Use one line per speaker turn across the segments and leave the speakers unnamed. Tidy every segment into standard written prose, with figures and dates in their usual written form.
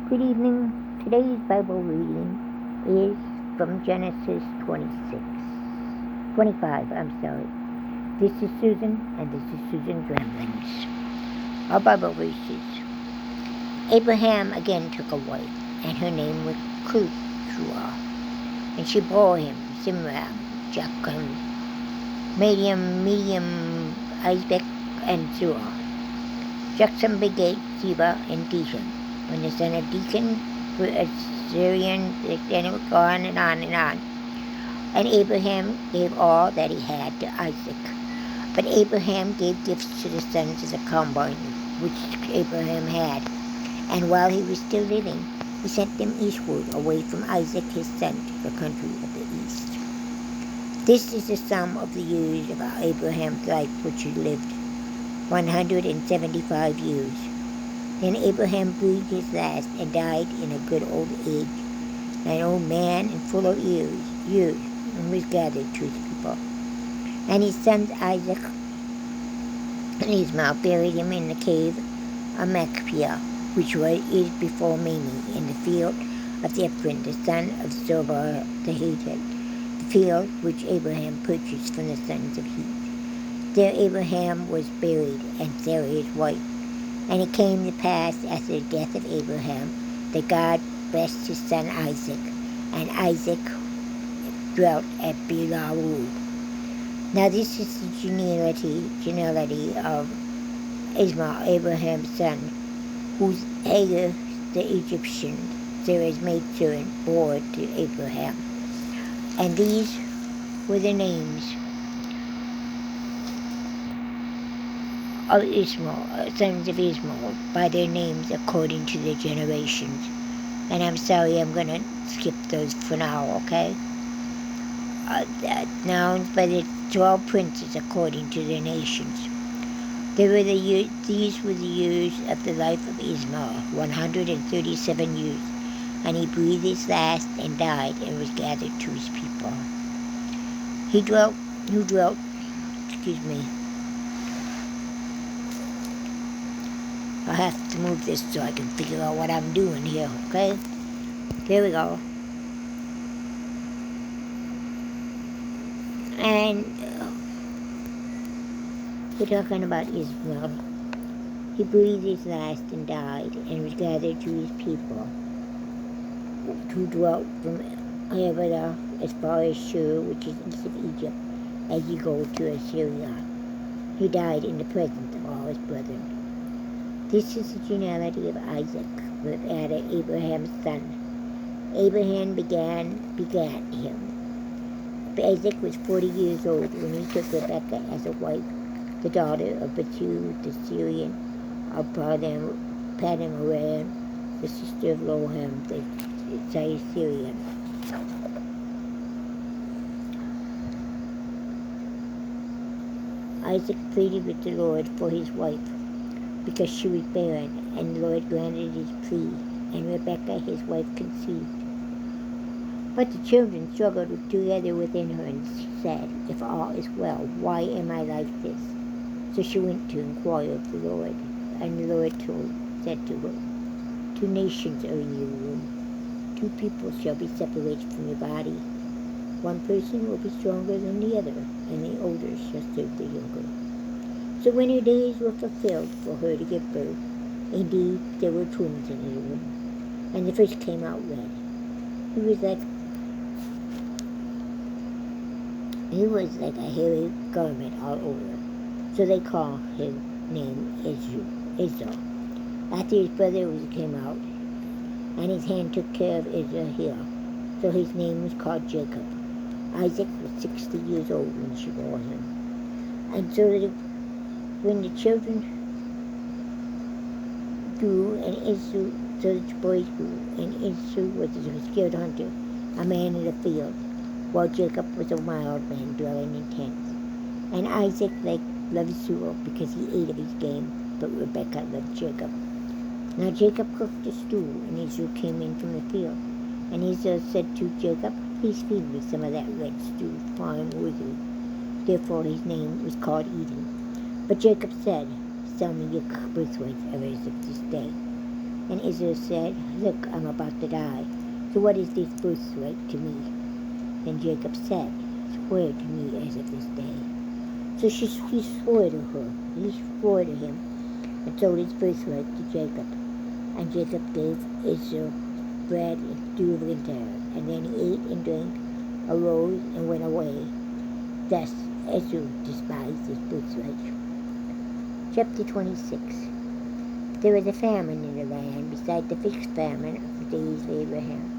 Good evening. Today's Bible reading is from Genesis 25. This is Susan, and this is Susan's Ramblings. Our Bible verses. Abraham again took a wife, and her name was Keturah. And she bore him Zimram, Joktan, Medium, Isaac, and Zerah. Joktan begat Zebah and Dedan. When the son of Dedan were Assyrian, then it would go on and on and on. And Abraham gave all that he had to Isaac. But Abraham gave gifts to the sons of the concubine which Abraham had. And while he was still living, he sent them eastward away from Isaac his son to the country of the east. This is the sum of the years of Abraham's life which he lived, 175 years. Then Abraham breathed his last and died in a good old age, an old man and full of years, and was gathered to his people. And his sons Isaac and Ishmael buried him in the cave of Machpelah, which is before Mamre, in the field of Ephron, the son of Zohar the Hittite, the field which Abraham purchased from the sons of Heth. There Abraham was buried, and Sarah his wife. And it came to pass after the death of Abraham that God blessed his son Isaac, and Isaac dwelt at Beer-lahai. Now this is the genealogy of Ishmael, Abraham's son, whose Hagar the Egyptian, Sarah's maidservant, bore to Abraham. And these were the names of Ishmael, sons of Ishmael, by their names according to their generations. And I'm sorry, I'm going to skip those for now, okay? Nouns by the 12 princes according to their nations. These were the years of the life of Ishmael, 137 years. And he breathed his last and died and was gathered to his people. I have to move this so I can figure out what I'm doing here, okay? Here we go. And we're talking about Ishmael. He breathed his last and died and was gathered to his people, who dwelt from Havilah as far as Shur, which is east of Egypt, as you go to Assyria. He died in the presence of all his brethren. This is the genealogy of Isaac, with Ada, Abraham's son. Abraham begat him. Isaac was 40 years old when he took Rebekah as a wife, the daughter of Bethuel the Syrian, of Padanaram, the sister of Loham the Syrian. Isaac pleaded with the Lord for his wife, because she was barren, and the Lord granted his plea, and Rebekah his wife conceived. But the children struggled together within her, and she said, "If all is well, why am I like this?" So she went to inquire of the Lord, and the Lord said to her, 2 nations are in your womb, 2 people shall be separated from your body. 1 person will be stronger than the other, and the older shall serve the younger. So when her days were fulfilled for her to give birth, indeed there were twins in her womb, and the first came out red. He was like a hairy garment all over. So they called his name Israel. After his brother came out, and his hand took care of Israel, so his name was called Jacob. Isaac was 60 years old when she bore him. And so when the children grew, so the boys grew, and Esau was a skilled hunter, a man in the field, while Jacob was a wild man dwelling in tents. And Isaac loved Esau because he ate of his game, but Rebekah loved Jacob. Now Jacob cooked a stew, and Esau came in from the field. And Esau said to Jacob, "Please feed me some of that red stew, for I am worthy." Therefore his name was called Edom. But Jacob said, "Sell me your birthright ever of this day." And Israel said, Look, I'm about to die. So what is this birthright to me? Then Jacob said, Swear to me as of this day. So he swore to her. He swore to him and sold his birthright to Jacob. And Jacob gave Israel bread and dew of winter. And then he ate and drank, arose and went away. Thus Israel despised his birthright. Chapter 26. There was a famine in the land beside the fixed famine of the days of Abraham.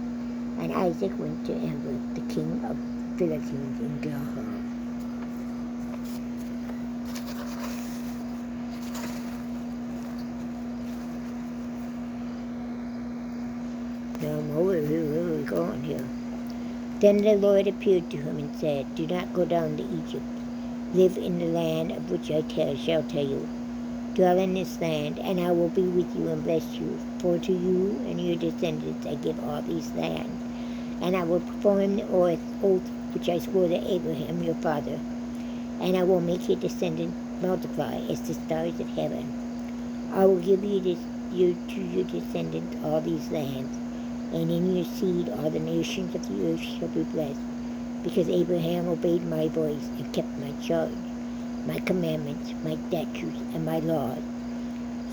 And Isaac went to Amalek, the king of Philistines, in Gilgal. Now I'm over here, where are we going here? Then the Lord appeared to him and said, Do not go down to Egypt. Live in the land of which I shall tell you. Dwell in this land, and I will be with you and bless you. For to you and your descendants I give all these lands. And I will perform the oath which I swore to Abraham your father. And I will make your descendants multiply as the stars of heaven. I will give to your descendants all these lands. And in your seed all the nations of the earth shall be blessed, because Abraham obeyed my voice and kept my charge, my commandments, my statutes, and my laws.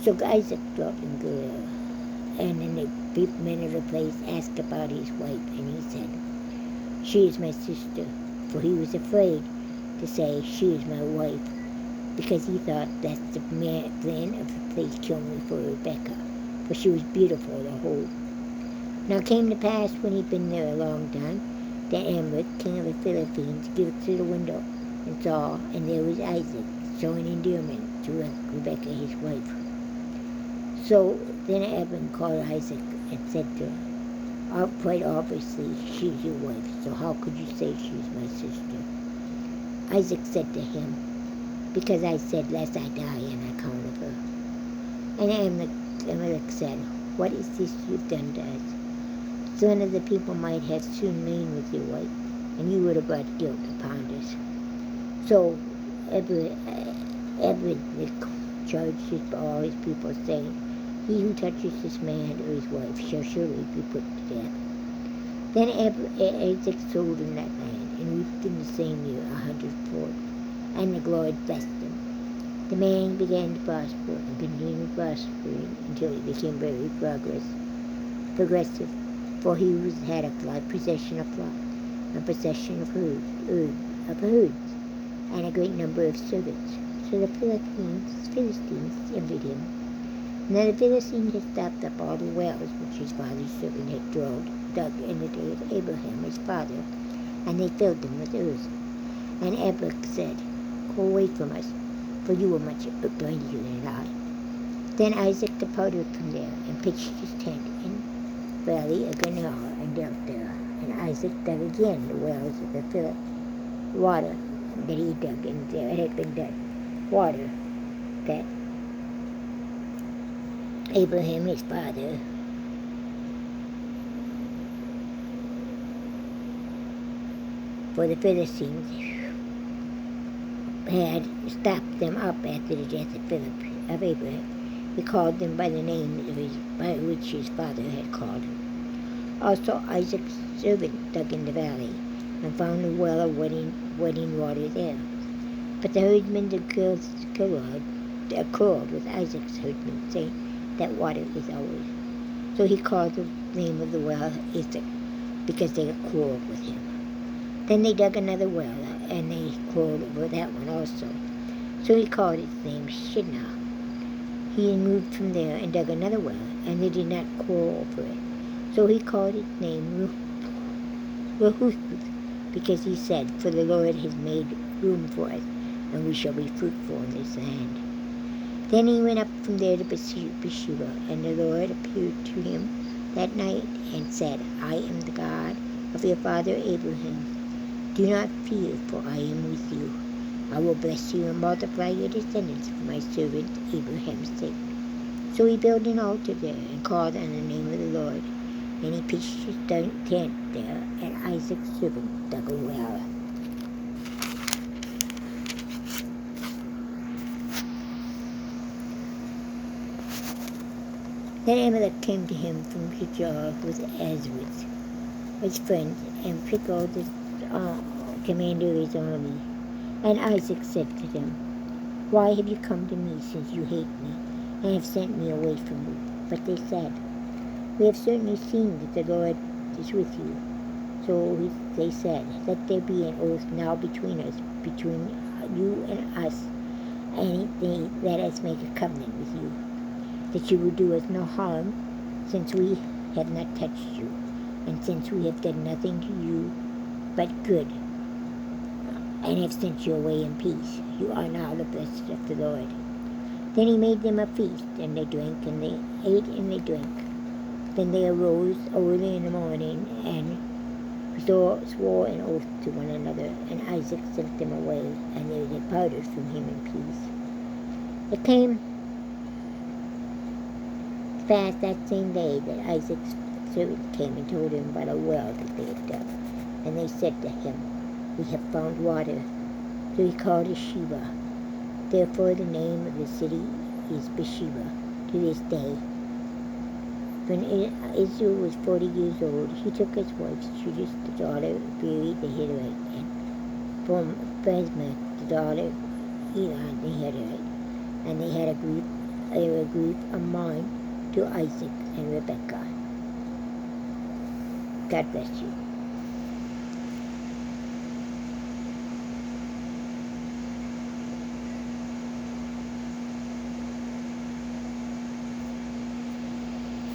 So Isaac dwelt in Gerar. And then the men of the place asked about his wife, and he said, She is my sister. For he was afraid to say, She is my wife, because he thought that the man of the place killed me for Rebekah, for she was beautiful to hold. Now it came to pass, when he'd been there a long time, that Amalek, king of the Philistines, looked through the window and saw, and there was Isaac, showing endearment to Rebekah his wife. So then Abram called Isaac and said to her, Quite obviously, she's your wife, so how could you say she's my sister? Isaac said to him, Because I said, Lest I die on account of her. And Amalek said, What is this you've done to us? Son of the people might have soon lain with your wife, and you would have brought guilt upon us. So Abimelech charged all his people, saying, He who touches this man or his wife shall surely be put to death. Then Isaac sold in that land, and reaped in the same year 100-fold, and the Lord blessed him. The man began to prosper, and continued prospering until he became very progressive. For he had a possession of flock, and possession of herds, and a great number of servants. So the Philistines envied him. Now the Philistines had stopped up all the wells which his father's servant had dug in the day of Abraham his father, and they filled them with earth. And Amalek said, Go away from us, for you are much mightier than I. Then Isaac departed from there, and pitched his tent in the valley of Gerar, and dwelt there. And Isaac dug again the wells of the water that he dug in there. It had been dug. Water that Abraham his father for the Philistines had stopped them up after the death of Abraham. He called them by the name by which his father had called him. Also Isaac's servant dug in the valley, and found a well of running water there. But the herdsmen quarreled with Isaac's herdsmen, saying, That water is ours. So he called the name of the well Isaac, because they had quarreled with him. Then they dug another well, and they quarreled over that one also. So he called its name Shinnah. He moved from there and dug another well, and they did not quarrel over it. So he called its name Rehoboth, because he said, For the Lord has made room for us, and we shall be fruitful in this land. Then he went up from there to Beersheba, and the Lord appeared to him that night and said, I am the God of your father Abraham. Do not fear, for I am with you. I will bless you and multiply your descendants for my servant Abraham's sake. So he built an altar there and called on the name of the Lord. And he pitched his tent there, and Isaac's servant dug a well. Then Amalek came to him from Gerar with Azriz, his friend, and Phicol, the commander of his army. And Isaac said to them, Why have you come to me, since you hate me, and have sent me away from you? But they said, We have certainly seen that the Lord is with you. So they said, Let there be an oath now between us, between you and us, and let us make a covenant with you, that you will do us no harm, since we have not touched you, and since we have done nothing to you but good, and have sent you away in peace. You are now the blessed of the Lord. Then he made them a feast, and they drank, and they ate, and they drank. Then they arose early in the morning, and swore an oath to one another, and Isaac sent them away, and they departed from him in peace. It came fast that same day that Isaac's servants came and told him about a well that they had dug. And they said to him, We have found water. So he called it Sheba. Therefore the name of the city is Beersheba to this day. When Israel was 40 years old, he took his wife Judith, the daughter of Beeri the Hittite, and from Basemath, the daughter of Elon the Hittite, and they were a grief of mine to Isaac and Rebekah. God bless you.